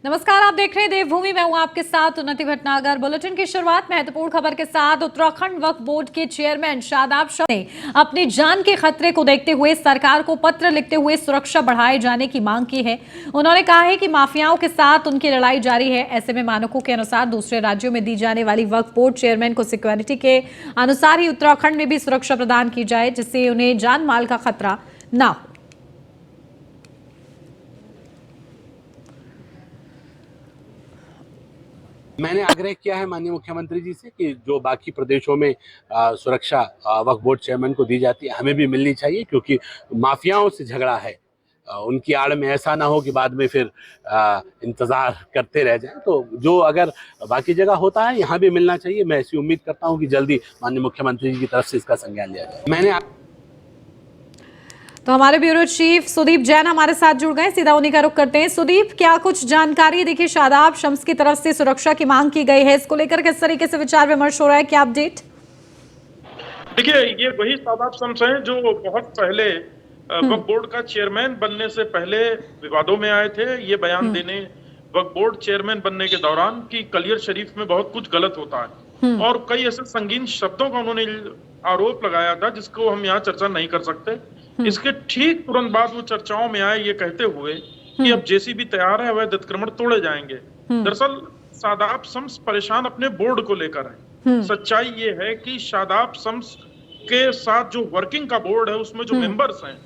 नमस्कार, आप देख रहे हैं देवभूमि। मैं हूं आपके साथ उन्नति भटनागर। बुलेटिन की शुरुआत महत्वपूर्ण खबर के साथ। उत्तराखंड वक्फ बोर्ड के चेयरमैन शादाब शाह ने अपनी जान के खतरे को देखते हुए सरकार को पत्र लिखते हुए सुरक्षा बढ़ाए जाने की मांग की है। उन्होंने कहा है कि माफियाओं के साथ उनकी लड़ाई जारी है। ऐसे में मानकों के अनुसार दूसरे राज्यों में दी जाने वाली वक्फ बोर्ड चेयरमैन को सिक्योरिटी के अनुसार ही उत्तराखंड में भी सुरक्षा प्रदान की जाए, जिससे उन्हें जान माल का खतरा न हो। मैंने आग्रह किया है माननीय मुख्यमंत्री जी से कि जो बाकी प्रदेशों में सुरक्षा वक्फ बोर्ड चेयरमैन को दी जाती है, हमें भी मिलनी चाहिए, क्योंकि माफियाओं से झगड़ा है। उनकी आड़ में ऐसा ना हो कि बाद में फिर इंतजार करते रह जाएं। तो जो अगर बाकी जगह होता है, यहाँ भी मिलना चाहिए। मैं ऐसी उम्मीद करता हूँ कि जल्दी माननीय मुख्यमंत्री जी की तरफ से इसका संज्ञान लिया जाए। मैंने तो हमारे ब्यूरो चीफ सुदीप जैन हमारे साथ जुड़ गए, सीधा उन्हीं का रुख करते हैं। सुदीप, क्या कुछ जानकारी? देखिए, शादाब शम्स की तरफ से सुरक्षा की मांग की गई है, इसको लेकर किस तरीके से विचार विमर्श हो रहा है, क्या अपडेट? देखिए, ये वही शादाब शम्स हैं जो बहुत पहले वक्फ बोर्ड का चेयरमैन बनने से पहले विवादों में आए थे। ये बयान देने वक्फ बोर्ड चेयरमैन बनने के दौरान कि कलियर शरीफ में बहुत कुछ गलत होता है, और कई ऐसे संगीन शब्दों का उन्होंने आरोप लगाया था जिसको हम यहाँ चर्चा नहीं कर सकते। इसके ठीक तुरंत बाद वो चर्चाओं में आए ये कहते हुए कि अब जेसीबी तैयार है, अवैध अतिक्रमण तोड़े जाएंगे। दरअसल शादाब शम्स परेशान अपने बोर्ड को लेकर है। सच्चाई ये है कि शादाब शम्स के साथ जो वर्किंग का बोर्ड है, उसमें जो मेंबर्स हैं,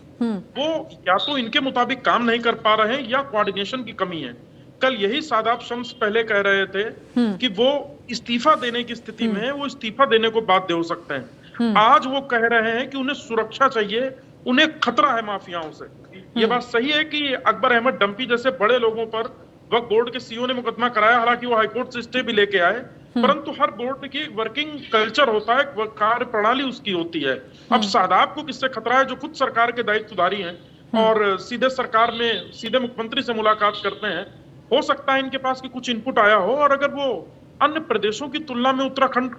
वो या तो इनके मुताबिक काम नहीं कर पा रहे हैं या कोऑर्डिनेशन की कमी है। कल यही शादाब शम्स पहले कह रहे थे कि वो इस्तीफा देने की स्थिति में है, वो इस्तीफा देने को बाध्य हो सकते हैं। आज वो कह रहे हैं कि उन्हें सुरक्षा चाहिए, उन्हें खतरा है माफियाओं से। ये बात सही है कि अकबर अहमद डंपी जैसे बड़े लोगों पर वक्फ बोर्ड के सीईओ ने मुकदमा कराया, हालांकि वो हाईकोर्ट से स्टे भी लेके आए, परंतु हर बोर्ड की वर्किंग कल्चर होता है, कार्य प्रणाली उसकी होती है। अब शादाब को किससे खतरा है, जो खुद सरकार के दायित्वधारी हैं और सीधे सरकार में सीधे मुख्यमंत्री से मुलाकात करते हैं। हो सकता है इनके पास की कुछ इनपुट आया हो, और अगर वो अन्य प्रदेशों की तुलना में उत्तराखंड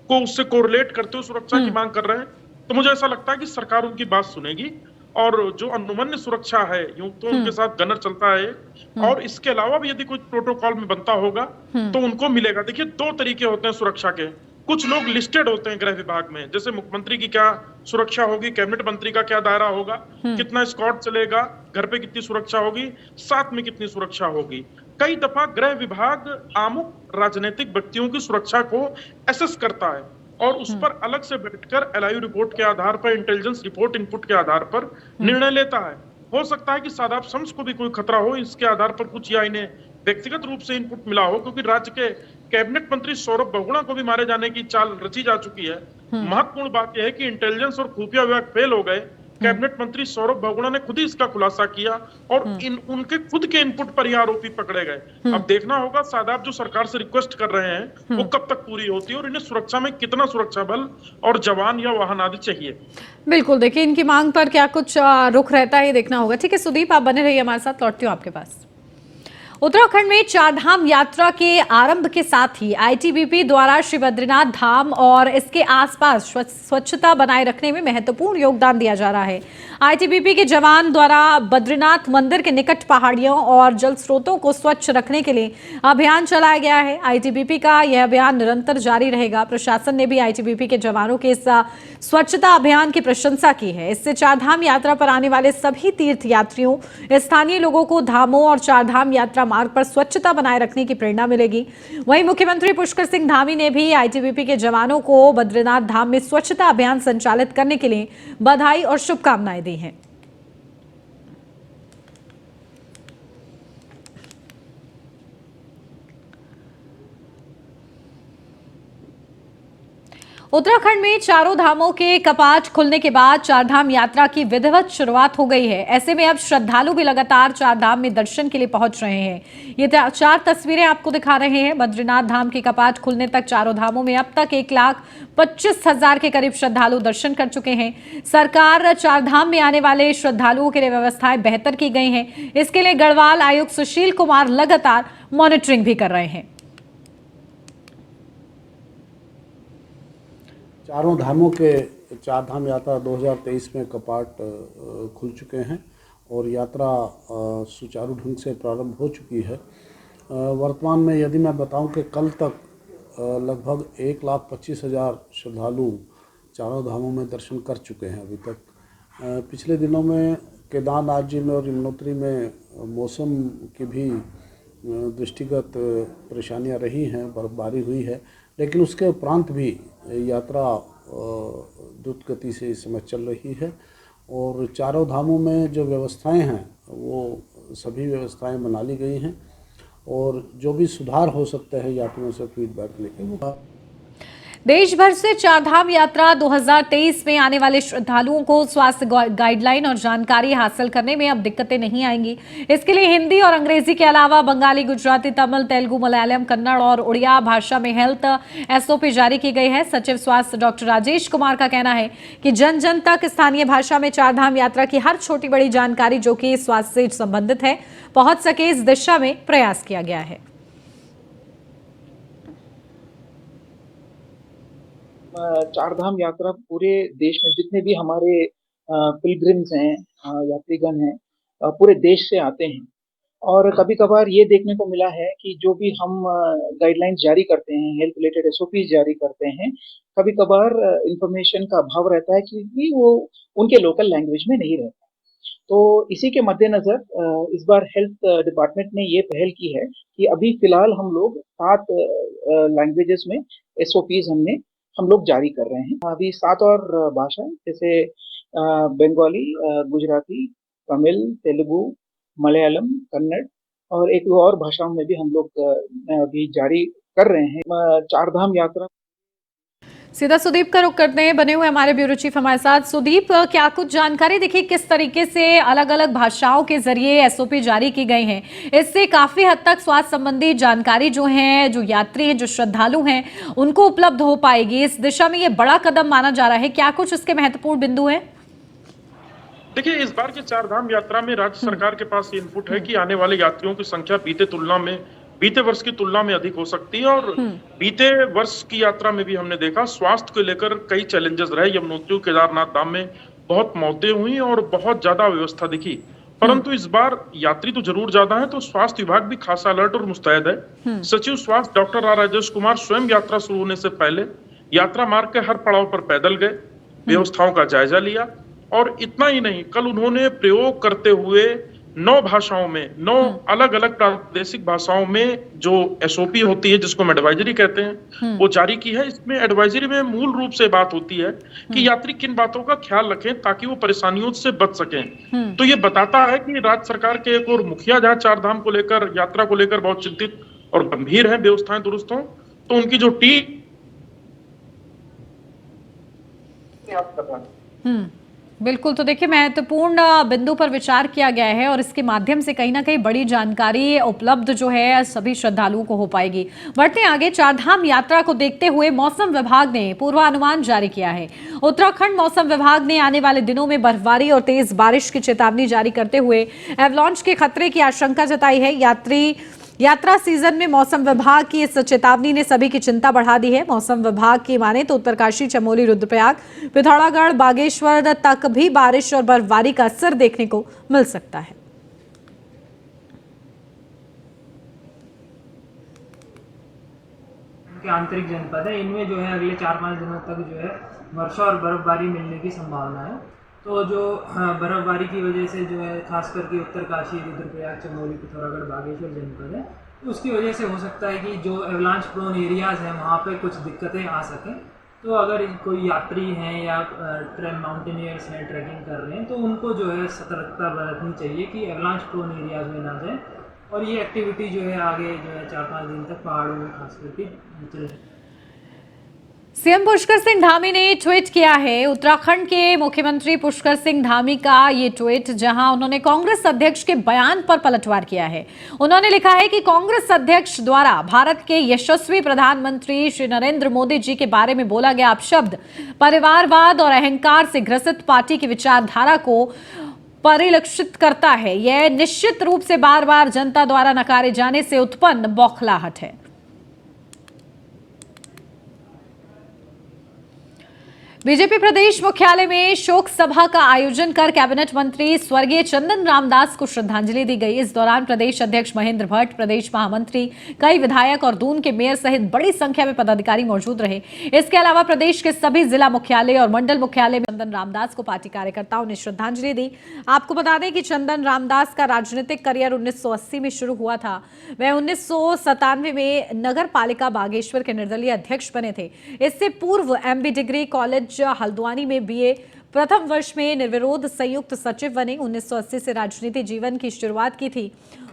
को उससे कोरिलेट करते हुए सुरक्षा की मांग कर रहे हैं, तो मुझे ऐसा लगता है कि सरकार उनकी बात सुनेगी। और जो अनुमन्य सुरक्षा है, यूं तो उनके साथ गनर चलता है, और इसके अलावा भी यदि कुछ प्रोटोकॉल में बनता होगा तो उनको मिलेगा। देखिए, दो तरीके होते हैं सुरक्षा के। कुछ लोग लिस्टेड होते हैं गृह विभाग में, जैसे मुख्यमंत्री की क्या सुरक्षा होगी, कैबिनेट मंत्री का क्या दायरा होगा, कितना स्क्वाड चलेगा, घर पे कितनी सुरक्षा होगी, साथ में कितनी सुरक्षा होगी। कई दफा गृह विभाग आमुख राजनीतिक व्यक्तियों की सुरक्षा को एसेस करता है और उस पर अलग से बैठकर एलआईयू रिपोर्ट के आधार पर, इंटेलिजेंस रिपोर्ट इनपुट के आधार पर निर्णय लेता है। हो सकता है कि शादाब शम्स को भी कोई खतरा हो, इसके आधार पर कुछ या इन्हें व्यक्तिगत रूप से इनपुट मिला हो, क्योंकि राज्य के कैबिनेट मंत्री सौरभ बहुगुणा को भी मारे जाने की चाल रची जा चुकी है। महत्वपूर्ण बात यह है कि इंटेलिजेंस और खुफिया विभाग फेल हो गए। कैबिनेट मंत्री सौरभ बहुगुणा ने खुद ही इसका खुलासा किया, और उनके खुद के इनपुट पर ही आरोपी पकड़े गए। अब देखना होगा शादाब जो सरकार से रिक्वेस्ट कर रहे हैं वो कब तक पूरी होती है, और इन्हें सुरक्षा में कितना सुरक्षा बल और जवान या वाहन आदि चाहिए। बिल्कुल, देखिए, इनकी मांग पर क्या कुछ रुख रहता है, देखना होगा। ठीक है सुदीप, आप बने रहिए हमारे साथ, लौटती हूँ आपके पास। उत्तराखंड में चारधाम यात्रा के आरंभ के साथ ही आईटीबीपी द्वारा श्री बद्रीनाथ धाम और इसके आसपास स्वच्छता बनाए रखने में महत्वपूर्ण योगदान दिया जा रहा है। आईटीबीपी के जवान द्वारा बद्रीनाथ मंदिर के निकट पहाड़ियों और जल स्रोतों को स्वच्छ रखने के लिए अभियान चलाया गया है। आईटीबीपी का यह अभियान निरंतर जारी रहेगा। प्रशासन ने भी आईटीबीपी के जवानों के इस स्वच्छता अभियान की प्रशंसा की है। इससे चारधाम यात्रा पर आने वाले सभी तीर्थ यात्रियों, स्थानीय लोगों को धामों और चारधाम यात्रा मार्ग पर स्वच्छता बनाए रखने की प्रेरणा मिलेगी। वहीं मुख्यमंत्री पुष्कर सिंह धामी ने भी आईटीबीपी के जवानों को बद्रीनाथ धाम में स्वच्छता अभियान संचालित करने के लिए बधाई और शुभकामनाएं दी हैं। उत्तराखंड में चारों धामों के कपाट खुलने के बाद चारधाम यात्रा की विधिवत शुरुआत हो गई है। ऐसे में अब श्रद्धालु भी लगातार चारधाम में दर्शन के लिए पहुंच रहे हैं। ये चार तस्वीरें आपको दिखा रहे हैं। बद्रीनाथ धाम के कपाट खुलने तक चारों धामों में अब तक 1,25,000 के करीब श्रद्धालु दर्शन कर चुके हैं। सरकार चारधाम में आने वाले श्रद्धालुओं के लिए व्यवस्थाएं बेहतर की गई हैं। इसके लिए गढ़वाल आयुक्त सुशील कुमार लगातार मॉनिटरिंग भी कर रहे हैं। चारों धामों के चारधाम यात्रा 2023 में कपाट खुल चुके हैं और यात्रा सुचारू ढंग से प्रारंभ हो चुकी है। वर्तमान में यदि मैं बताऊं कि कल तक लगभग 1,25,000 श्रद्धालु चारों धामों में दर्शन कर चुके हैं अभी तक। पिछले दिनों में केदारनाथ जी में और यमुनोत्री में मौसम की भी दृष्टिगत परेशानियां रही हैं, बर्फबारी हुई है, लेकिन उसके उपरांत भी यात्रा द्रुत गति से इस समय चल रही है और चारों धामों में जो व्यवस्थाएं हैं वो सभी व्यवस्थाएं बना ली गई हैं और जो भी सुधार हो सकता है यात्रियों से फीडबैक लेके वो। देश भर से चारधाम यात्रा 2023 में आने वाले श्रद्धालुओं को स्वास्थ्य गाइडलाइन और जानकारी हासिल करने में अब दिक्कतें नहीं आएंगी। इसके लिए हिंदी और अंग्रेजी के अलावा बंगाली, गुजराती, तमिल, तेलुगु, मलयालम, कन्नड़ और उड़िया भाषा में हेल्थ एसओपी जारी की गई है। सचिव स्वास्थ्य डॉक्टर राजेश कुमार का कहना है कि जन जन तक स्थानीय भाषा में चारधाम यात्रा की हर छोटी बड़ी जानकारी जो कि स्वास्थ्य से संबंधित है पहुंच सके, इस दिशा में प्रयास किया गया है। चारधाम यात्रा पूरे देश में जितने भी हमारे पिलग्रिम्स हैं, यात्रीगण हैं, पूरे देश से आते हैं और कभी कभार ये देखने को मिला है कि जो भी हम गाइडलाइंस जारी करते हैं, हेल्थ रिलेटेड एसओपी जारी करते हैं, कभी कभार इंफॉर्मेशन का अभाव रहता है क्योंकि वो उनके लोकल लैंग्वेज में नहीं रहता। तो इसी के मद्देनजर इस बार हेल्थ डिपार्टमेंट ने ये पहल की है कि अभी फिलहाल हम लोग 7 लैंग्वेजेस में एसओपीज हम लोग जारी कर रहे हैं। अभी 7 और भाषा जैसे बंगाली, गुजराती, तमिल, तेलुगु, मलयालम, कन्नड़ और एक दो और भाषाओं में भी हम लोग अभी जारी कर रहे हैं। चारधाम यात्रा सीधा सुदीप का रुख करते हैं, बने हुए हमारे ब्यूरो चीफ हमारे साथ। सुदीप, क्या कुछ जानकारी देखिए किस तरीके से अलग अलग भाषाओं के जरिए एसओपी जारी की गई हैं, इससे काफी हद तक स्वास्थ्य संबंधी जानकारी जो है, जो यात्री हैं, जो श्रद्धालु हैं, उनको उपलब्ध हो पाएगी। इस दिशा में ये बड़ा कदम माना जा रहा है, क्या कुछ इसके महत्वपूर्ण बिंदु है? देखिए, इस बार की चारधाम यात्रा में राज्य सरकार के पास इनपुट है कि आने वाले यात्रियों की संख्या बीते वर्ष की तुलना में अधिक हो सकती है और बीते वर्ष की यात्रा में भी हमने देखा स्वास्थ्य को लेकर कई चैलेंजेस रहे। यमुनोत्री, केदारनाथ धाम में बहुत मौतें हुई और बहुत ज्यादा व्यवस्था दिखी, परंतु इस बार यात्री तो जरूर ज्यादा है तो स्वास्थ्य विभाग भी खासा अलर्ट और मुस्तैद है। सचिव स्वास्थ्य डॉक्टर राजेश कुमार स्वयं यात्रा शुरू होने से पहले यात्रा मार्ग के हर पड़ाव पर पैदल गए, व्यवस्थाओं का जायजा लिया और इतना ही नहीं, कल उन्होंने प्रयोग करते हुए 9 भाषाओं में, 9 अलग अलग प्रादेशिक भाषाओं में जो एसओपी होती है जिसको हम एडवाइजरी कहते हैं वो जारी की है। इसमें एडवाइजरी में मूल रूप से बात होती है कि यात्री किन बातों का ख्याल रखें ताकि वो परेशानियों से बच सकें। तो ये बताता है कि राज्य सरकार के एक और मुखिया जहां चारधाम को लेकर, यात्रा को लेकर बहुत चिंतित और गंभीर है, व्यवस्थाएं दुरुस्त हों, तो उनकी जो टीम बिल्कुल, तो देखिए महत्वपूर्ण बिंदु पर विचार किया गया है और इसके माध्यम से कहीं ना कहीं बड़ी जानकारी उपलब्ध जो है सभी श्रद्धालुओं को हो पाएगी। बढ़ते आगे, चारधाम यात्रा को देखते हुए मौसम विभाग ने पूर्वानुमान जारी किया है। उत्तराखंड मौसम विभाग ने आने वाले दिनों में बर्फबारी और तेज बारिश की चेतावनी जारी करते हुए एवलांच के खतरे की आशंका जताई है। यात्रा सीजन में मौसम विभाग की इस चेतावनी ने सभी की चिंता बढ़ा दी है। मौसम विभाग की माने तो उत्तरकाशी, चमोली, रुद्रप्रयाग, पिथौरागढ़, बागेश्वर तक भी बारिश और बर्फबारी का असर देखने को मिल सकता है। आंतरिक जनपद है, इनमें जो है अगले 4-5 दिनों तक जो है वर्षा और बर्फबारी मिलने की संभावना है। तो जो बर्फबारी की वजह से जो है खास करके उत्तरकाशी, रुद्रप्रयाग, चमोली, पिथौरागढ़, बागेश्वर जनपद है, तो उसकी वजह से हो सकता है कि जो एवलांच प्रोन एरियाज़ हैं वहाँ पे कुछ दिक्कतें आ सकें। तो अगर कोई यात्री हैं या माउंटेनियर्स हैं, ट्रैकिंग कर रहे हैं, तो उनको जो है सतर्कता बरतनी चाहिए कि एवलांच प्रोन एरियाज़ में ना जाएँ और ये एक्टिविटी जो है आगे जो है 4-5 दिन तक पहाड़ों में खास करके चल रही है। सीएम पुष्कर सिंह धामी ने ट्वीट किया है। उत्तराखंड के मुख्यमंत्री पुष्कर सिंह धामी का ये ट्वीट, जहां उन्होंने कांग्रेस अध्यक्ष के बयान पर पलटवार किया है। उन्होंने लिखा है कि कांग्रेस अध्यक्ष द्वारा भारत के यशस्वी प्रधानमंत्री श्री नरेंद्र मोदी जी के बारे में बोला गया अपशब्द परिवारवाद और अहंकार से ग्रसित पार्टी की विचारधारा को परिलक्षित करता है। यह निश्चित रूप से बार बार जनता द्वारा नकारे जाने से उत्पन्न बौखलाहट है। बीजेपी प्रदेश मुख्यालय में शोक सभा का आयोजन कर कैबिनेट मंत्री स्वर्गीय चंदन रामदास को श्रद्धांजलि दी गई। इस दौरान प्रदेश अध्यक्ष महेंद्र भट्ट, प्रदेश महामंत्री, कई विधायक और दून के मेयर सहित बड़ी संख्या में पदाधिकारी मौजूद रहे। इसके अलावा प्रदेश के सभी जिला मुख्यालय और मंडल मुख्यालय में चंदन रामदास को पार्टी कार्यकर्ताओं ने श्रद्धांजलि दी। आपको बता दें कि चंदन रामदास का राजनीतिक करियर 1980 में शुरू हुआ था। वह 1997 में नगर पालिका बागेश्वर के निर्दलीय अध्यक्ष बने थे। इससे पूर्व MB डिग्री कॉलेज हल्द्वानी में BA प्रथम वर्ष में निर्विरोध संयुक्त सचिव बने। 1980 से राजनीति जीवन की शुरुआत की थी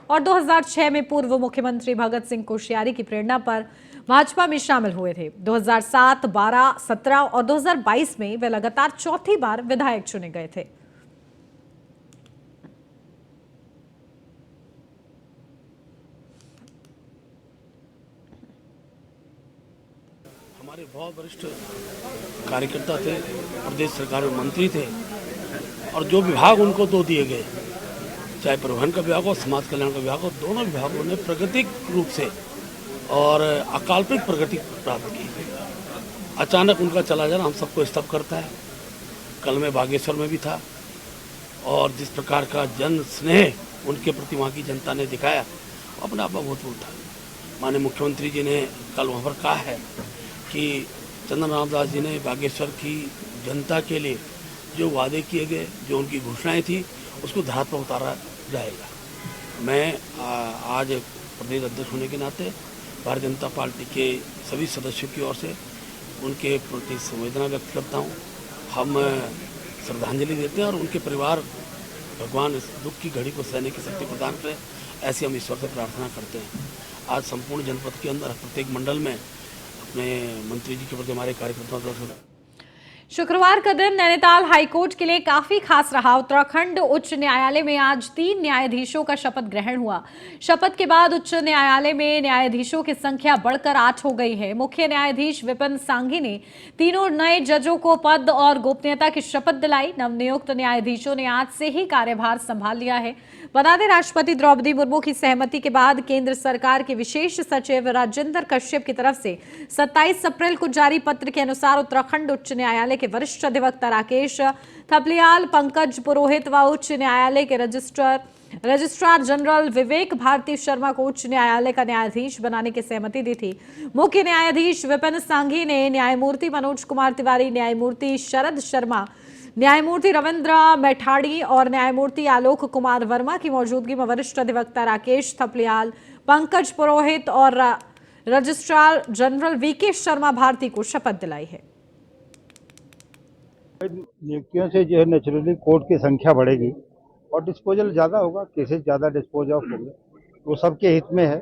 और 2006 में पूर्व मुख्यमंत्री भगत सिंह कोश्यारी की प्रेरणा पर भाजपा में शामिल हुए थे। 2007, 12, 17 और 2022 में वे लगातार चौथी बार विधायक चुने गए थे। हमारे बहुत वरिष्ठ कार्यकर्ता थे, प्रदेश सरकार में मंत्री थे और जो विभाग उनको दो दिए गए, चाहे परिवहन का विभाग हो, समाज कल्याण का विभाग हो, दोनों विभागों ने प्राकृतिक रूप से और अकाल्पनिक प्रगति प्राप्त की। अचानक उनका चला जाना हम सबको स्तब्ध करता है। कल मैं बागेश्वर में भी था और जिस प्रकार का जन स्नेह उनके प्रति वहाँ की जनता ने दिखाया, अपने आप में अभूतपूर्व था। माननीय मुख्यमंत्री जी ने कल वहाँ पर कहा है कि चंदन रामदास जी ने बागेश्वर की जनता के लिए जो वादे किए गए, जो उनकी घोषणाएं थी, उसको धरातल पर उतारा जाएगा। मैं आज प्रदेश अध्यक्ष होने के नाते भारतीय जनता पार्टी के सभी सदस्यों की ओर से उनके प्रति संवेदना व्यक्त करता हूँ। हम श्रद्धांजलि देते हैं और उनके परिवार भगवान इस दुख की घड़ी को सहने की शक्ति प्रदान करें, ऐसी हम ईश्वर से प्रार्थना करते हैं। आज संपूर्ण जनपद के अंदर प्रत्येक मंडल में अपने मंत्री जी के प्रति हमारे कार्यकर्ताओं द्वारा शुक्रवार का दिन नैनीताल हाईकोर्ट के लिए काफी खास रहा। उत्तराखंड उच्च न्यायालय में आज 3 न्यायाधीशों का शपथ ग्रहण हुआ। शपथ के बाद उच्च न्यायालय में न्यायाधीशों की संख्या बढ़कर 8 हो गई है। मुख्य न्यायाधीश विपिन सांघी ने तीनों नए जजों को पद और गोपनीयता की शपथ दिलाई। नवनियुक्त न्यायाधीशों ने आज से ही कार्यभार संभाल लिया है। बता दें, राष्ट्रपति द्रौपदी मुर्मू की सहमति के बाद केंद्र सरकार के विशेष सचिव राजेंद्र कश्यप की तरफ से 27 अप्रैल को जारी पत्र के अनुसार उत्तराखंड उच्च न्यायालय के वरिष्ठ अधिवक्ता राकेश थपलियाल, पंकज पुरोहित व उच्च न्यायालय के रजिस्ट्रार जनरल विवेक भारती शर्मा को उच्च न्यायालय का न्यायाधीश बनाने की सहमति दी थी। मुख्य न्यायाधीश विपिन सांघी ने न्यायमूर्ति मनोज कुमार तिवारी, न्यायमूर्ति शरद शर्मा, न्यायमूर्ति रविंद्र मैठाड़ी और न्यायमूर्ति आलोक कुमार वर्मा की मौजूदगी में वरिष्ठ अधिवक्ता राकेश थपलियाल, पंकज पुरोहित और registrar general VK Sharma Bharti को शपथ दिलाई है। नियुक्तियों से जो है नेचुरली कोर्ट की संख्या बढ़ेगी और डिस्पोजल ज़्यादा होगा, केसेस ज़्यादा डिस्पोज ऑफ होंगे, वो सबके हित में है,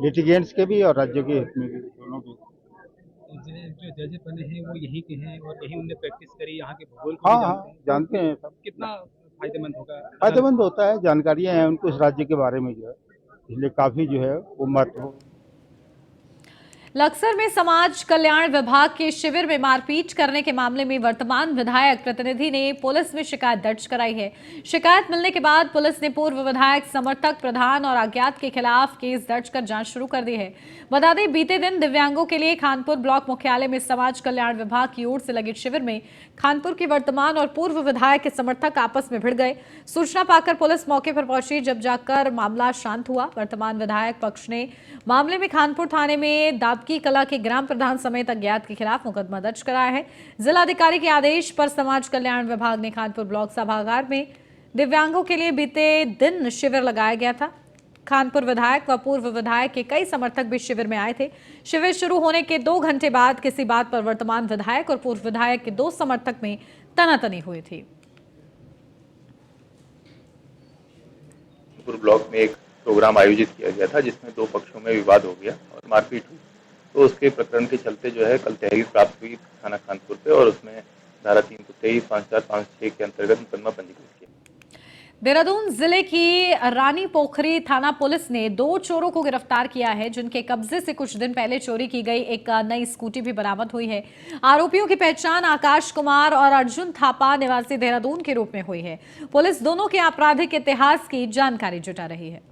लिटिगेंट्स के भी और राज्य के हित में भी, दोनों के। जो जज बने हैं वो यही के हैं और यही उनने प्रैक्टिस करी, यहाँ के भूगोल को हाँ, जानते हैं सब। कितना फायदेमंद होगा? फायदेमंद होता है, जानकारियाँ हैं उनको इस राज्य के बारे में जो है, इसलिए काफ़ी जो है वो महत्व। लक्सर में समाज कल्याण विभाग के शिविर में मारपीट करने के मामले में वर्तमान विधायक प्रतिनिधि ने पुलिस में शिकायत दर्ज कराई है। शिकायत मिलने के बाद पुलिस ने पूर्व विधायक, समर्थक, प्रधान और अज्ञात के खिलाफ केस दर्ज कर जांच शुरू कर दी है। बता दें, बीते दिन दिव्यांगों के लिए खानपुर ब्लॉक मुख्यालय में समाज कल्याण विभाग की ओर से लगे शिविर में खानपुर के वर्तमान और पूर्व विधायक के समर्थक आपस में भिड़ गए। सूचना पाकर पुलिस मौके पर पहुंची, जब जाकर मामला शांत हुआ। वर्तमान विधायक पक्ष ने मामले में खानपुर थाने में दाबकी कला के ग्राम प्रधान समेत अज्ञात के खिलाफ मुकदमा दर्ज कराया है। जिलाधिकारी के आदेश पर समाज कल्याण विभाग ने खानपुर ब्लॉक सभागार में दिव्यांगों के लिए बीते दिन शिविर लगाया गया था। खानपुर विधायक व पूर्व विधायक के कई समर्थक भी शिविर में आए थे। शिविर शुरू होने के 2 घंटे बाद किसी बात पर वर्तमान विधायक और पूर्व विधायक के 2 समर्थक में तनातनी हुई थी। खानपुर ब्लॉक में एक प्रोग्राम आयोजित किया गया था जिसमें 2 पक्षों में विवाद हो गया और मारपीट हुई, तो उसके प्रकरण के चलते जो है कल तहरीर प्राप्त हुई थाना खानपुर पे और उसमें धारा 323, 54, 56 के अंतर्गत मुकदमा पंजीकृत किया। देहरादून जिले की रानी पोखरी थाना पुलिस ने 2 चोरों को गिरफ्तार किया है, जिनके कब्जे से कुछ दिन पहले चोरी की गई एक नई स्कूटी भी बरामद हुई है। आरोपियों की पहचान आकाश कुमार और अर्जुन थापा निवासी देहरादून के रूप में हुई है। पुलिस दोनों के आपराधिक इतिहास की जानकारी जुटा रही है।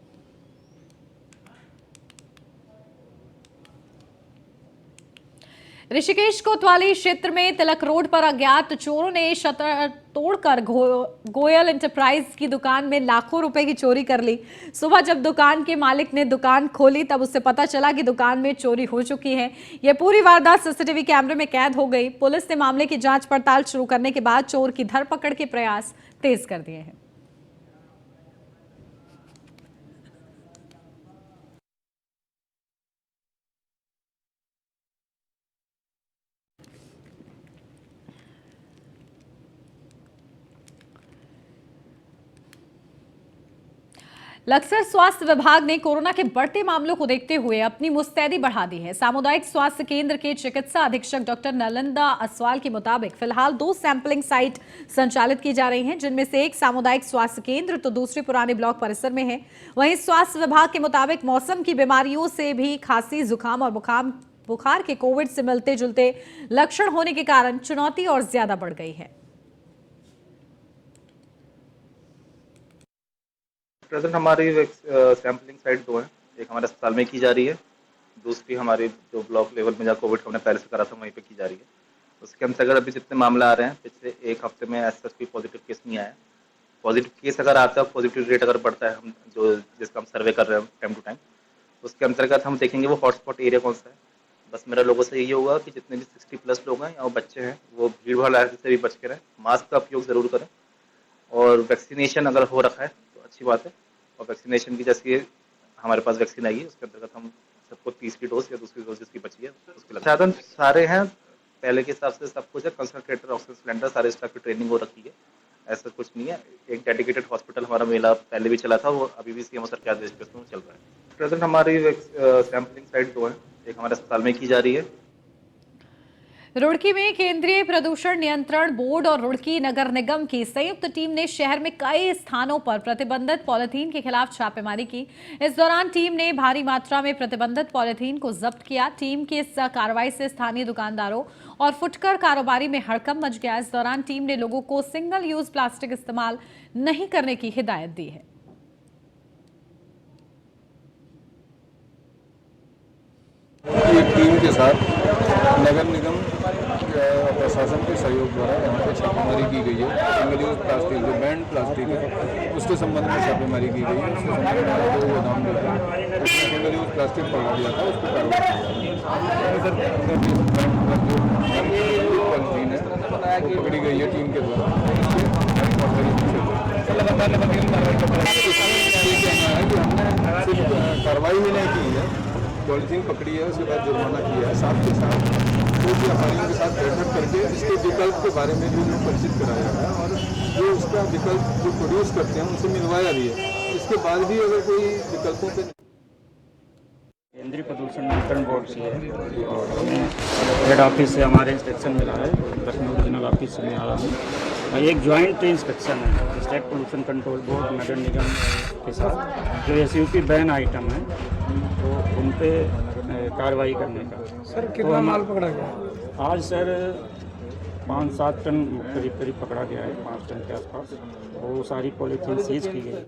ऋषिकेश कोतवाली क्षेत्र में तिलक रोड पर अज्ञात चोरों ने शटर तोड़कर गोयल एंटरप्राइज की दुकान में लाखों रुपए की चोरी कर ली। सुबह जब दुकान के मालिक ने दुकान खोली तब उसे पता चला कि दुकान में चोरी हो चुकी है। यह पूरी वारदात सीसीटीवी कैमरे में कैद हो गई। पुलिस ने मामले की जांच पड़ताल शुरू करने के बाद चोर की धरपकड़ के प्रयास तेज कर दिए हैं। लक्सर स्वास्थ्य विभाग ने कोरोना के बढ़ते मामलों को देखते हुए अपनी मुस्तैदी बढ़ा दी है। सामुदायिक स्वास्थ्य केंद्र के चिकित्सा अधीक्षक डॉक्टर नलंदा असवाल के मुताबिक फिलहाल 2 सैंपलिंग साइट संचालित की जा रही हैं, जिनमें से एक सामुदायिक स्वास्थ्य केंद्र तो दूसरी पुराने ब्लॉक परिसर में है। वहीं स्वास्थ्य विभाग के मुताबिक मौसम की बीमारियों से भी खांसी, जुकाम और बुखार के कोविड से मिलते जुलते लक्षण होने के कारण चुनौती और ज्यादा बढ़ गई है। प्रेजेंट हमारी सैम्पलिंग साइट 2 है। एक हमारे अस्पताल में की जा रही है, दूसरी हमारी जो ब्लॉक लेवल में जहाँ कोविड हमने पहले से करा था वहीं पे की जा रही है। उसके अंतर्गत अभी जितने मामले आ रहे हैं पिछले एक हफ्ते में ऐसा कोई पॉजिटिव केस नहीं आया। पॉजिटिव केस अगर आता है, पॉजिटिव रेट अगर बढ़ता है, हम जिसका हम सर्वे कर रहे हैं टाइम टू टाइम, उसके अंतर्गत हम देखेंगे वो हॉटस्पॉट एरिया कौन सा है। बस मेरा लोगों से यही होगा कि जितने भी 60+ लोग हैं या बच्चे हैं वो भीड़ भाड़ से भी बच के रहें, मास्क का उपयोग जरूर करें और वैक्सीनेशन अगर हो रखा है तो अच्छी बात है। और वैक्सीनेशन की जैसे हमारे पास वैक्सीन आई है उसके अंतर्गत हम सबको तीसरी डोज या दूसरी डोज जिसकी बची है उसके साधन सारे हैं पहले के हिसाब से सब कुछ है। कंसंट्रेटर, ऑक्सीजन सिलेंडर, सारे स्टाफ की ट्रेनिंग हो रखी है, ऐसा कुछ नहीं है। एक डेडिकेटेड हॉस्पिटल हमारा मेला पहले भी चला था, वो अभी भी सीएम सरकार के आदेश पे चल रहा है। प्रेजेंट हमारी सैम्पलिंग साइट 2 है। एक हमारे अस्पताल में की जा रही है। रुड़की में केंद्रीय प्रदूषण नियंत्रण बोर्ड और रुड़की नगर निगम की संयुक्त टीम ने शहर में कई स्थानों पर प्रतिबंधित पॉलिथीन के खिलाफ छापेमारी की। इस दौरान टीम ने भारी मात्रा में प्रतिबंधित पॉलिथीन को जब्त किया। टीम की इस कार्रवाई से स्थानीय दुकानदारों और फुटकर कारोबारी में हड़कंप मच गया। इस दौरान टीम ने लोगों को सिंगल यूज प्लास्टिक इस्तेमाल नहीं करने की हिदायत दी है। टीम के साथ नगर निगम प्रशासन के सहयोग द्वारा यहाँ पे छापेमारी की गई है। सिंगल यूज प्लास्टिक जो बैंड प्लास्टिक है उसके संबंध में छापेमारी की गई है। उसके संबंध में हमारा 2 गोदाम मिला है, उसमें सिंगल यूज प्लास्टिक पकड़ा दिया था, उसको कार्रवाई पॉलिथीन है वो पकड़ी गई है टीम के द्वारा। कार्रवाई ही नहीं की है, पॉलिथीन पकड़ी है, उसके बाद जुर्माना किया है। साथ के साथ जो व्यापारियों के साथ बैठक करके इसके विकल्प के बारे में भी उन्हें परिचित कराया है और जो उसका विकल्प जो प्रोड्यूस करते हैं उनसे मिलवाया भी है। इसके बाद भी अगर कोई विकल्पों पे केंद्रीय प्रदूषण नियंत्रण बोर्ड से है और हेड ऑफिस से हमारे इंस्पेक्शन मिला है, लखनऊ रीजनल ऑफिस से मैं आ रहा हूँ। एक जॉइंट इंस्पेक्शन है स्टेट पोल्यूशन कंट्रोल बोर्ड नगर निगम के साथ। जो SUP बैन आइटम है तो उन पे कार्रवाई करने का। सर कितना माल पकड़ा गया आज? सर 5-7 टन करीब पकड़ा गया है, 5 टन के आसपास। वो सारी पॉलीथीन सीज की गई।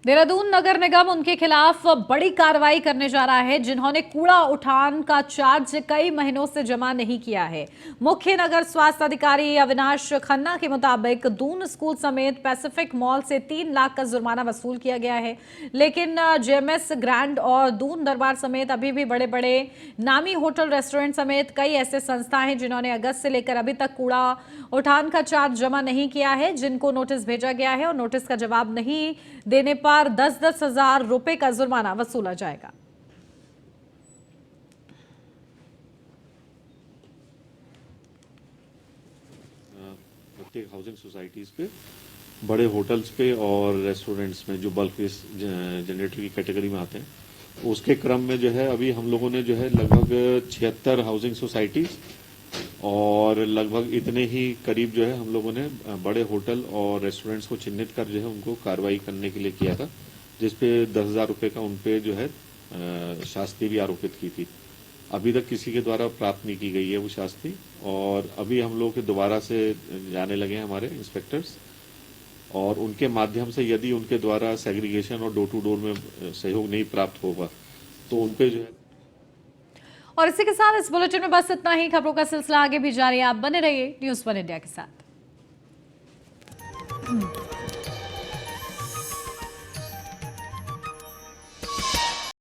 देहरादून नगर निगम उनके खिलाफ बड़ी कार्रवाई करने जा रहा है जिन्होंने कूड़ा उठान का चार्ज कई महीनों से जमा नहीं किया है। मुख्य नगर स्वास्थ्य अधिकारी अविनाश खन्ना के मुताबिक दून स्कूल समेत पैसिफिक मॉल से 3 लाख का जुर्माना वसूल किया गया है, लेकिन JMS ग्रैंड और दून दरबार समेत अभी भी बड़े बड़े नामी होटल, रेस्टोरेंट समेत कई ऐसे संस्थाएं हैं जिन्होंने अगस्त से लेकर अभी तक कूड़ा उठान का चार्ज जमा नहीं किया है, जिनको नोटिस भेजा गया है और नोटिस का जवाब नहीं देने पर 10-10 हजार रुपए का जुर्माना वसूला जाएगा। प्रत्येक हाउसिंग सोसाइटीज पे, बड़े होटल्स पे और रेस्टोरेंट्स में जो बल्क वेस्ट जनरेटर की कैटेगरी में आते हैं, उसके क्रम में जो है अभी हम लोगों ने जो है लगभग 76 हाउसिंग सोसाइटीज और लगभग इतने ही करीब जो है हम लोगों ने बड़े होटल और रेस्टोरेंट्स को चिन्हित कर जो है उनको कार्रवाई करने के लिए किया था, जिसपे 10,000 रुपये का उनपे जो है शास्ति भी आरोपित की थी। अभी तक किसी के द्वारा प्राप्त नहीं की गई है वो शास्ति, और अभी हम लोग के दोबारा से जाने लगे हैं हमारे इंस्पेक्टर्स, और उनके माध्यम से यदि उनके द्वारा सेग्रीगेशन और डोर टू डोर में सहयोग नहीं प्राप्त होगा तो उनपे जो है। और इसी के साथ इस बुलेटिन में बस इतना ही। खबरों का सिलसिला आगे भी जारी है, आप बने रहिए न्यूज़ 1 इंडिया के साथ।